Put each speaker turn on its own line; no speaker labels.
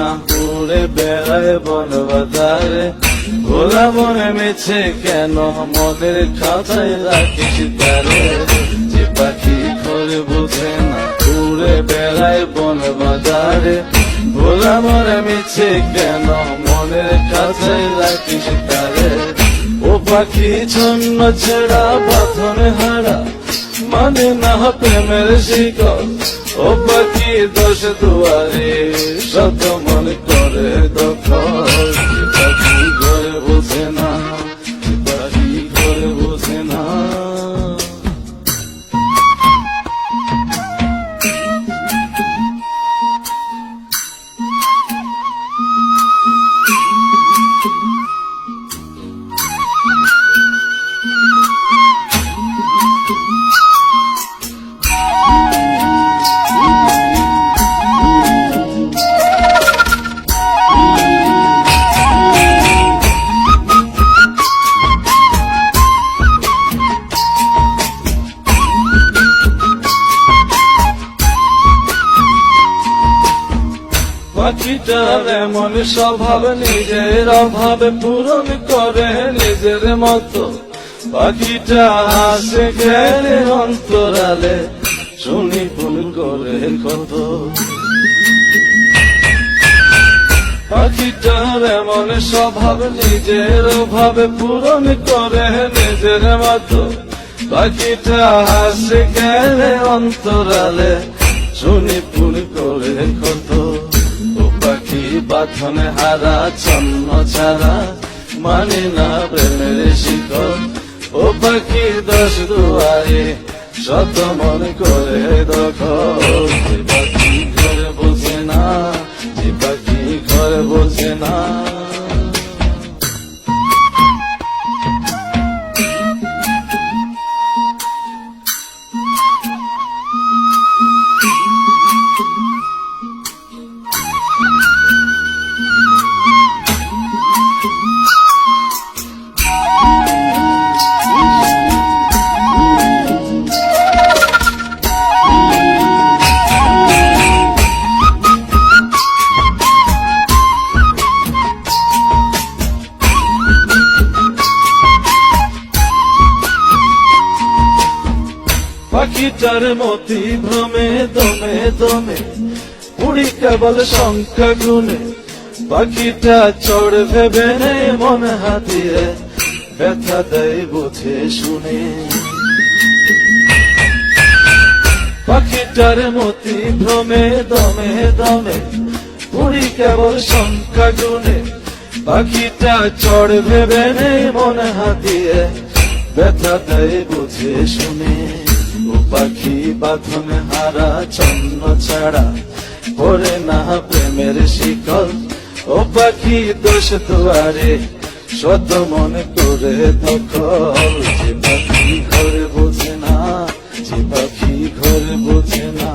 না, উড়ে বেড়ায় বন বাজারে। ভোলা মনে মিছে কেন মনের খাঁচায় রাখিস তারে। যে পাখি ঘরে বোঝে না, উড়ে বেড়ায় বন বাজারে। ভোলা মনে মিছে কেন মনের খাঁচায় রাখিস তারে। ও পাখি ছন্ন ছেড়া বাঁধনে হারা, মানে না প্রেমের শিকল। ও পাখি দোষ দুয়ারে, শত মনে করে দখল। যে পাখি ঘরে বোঝে না, যে পাখি ঘরে বোঝে না। পাখিটার এমন স্বভাব, নিজের অভাবে পূরণ করে নিজের মতো। পাখিটা হাসে গেলে অন্তরালে, শুনি ভুল করে কত। পাখিটার এমন স্বভাব, নিজের অভাবে পূরণ করে নিজের মতো। পাখিটা হাসে গেলে অন্তরালে, শুনি ভুল করে কত। পাখি বাঁধনে হারা, ছন্ন ছাড়া, মানে না প্রেমের শিকল। ও পাখি দোষ দুয়ারে, শত মন করে দখল। যে পাখি ঘরে বোঝে না, যে পাখি ঘরে বোঝে না। পাখিটার মতি ভ্রমে দমে দমে, উড়ি কেবল সংখ্যা গুনে। পাখিটা চড় ভেবে নেই মন হাতিয়ে, ব্যথা দেয় বুঝে শুনে। পাখিটার মতি ভ্রমে দমে দমে, উড়ি কেবল সংখ্যা গুনে। পাখিটা চড় ভেবে নেই মন হাতিয়ে, ব্যথা দেয় বুঝে শুনে। ও পাখি বাঁধনে হারা, ছন্ন ছাড়া, পরে না প্রেমের শিকল। ও পাখি দোষ দুয়ারে, শত মনে করে দখল। যে পাখি ঘরে বোঝে না, যে পাখি ঘরে বোঝে না।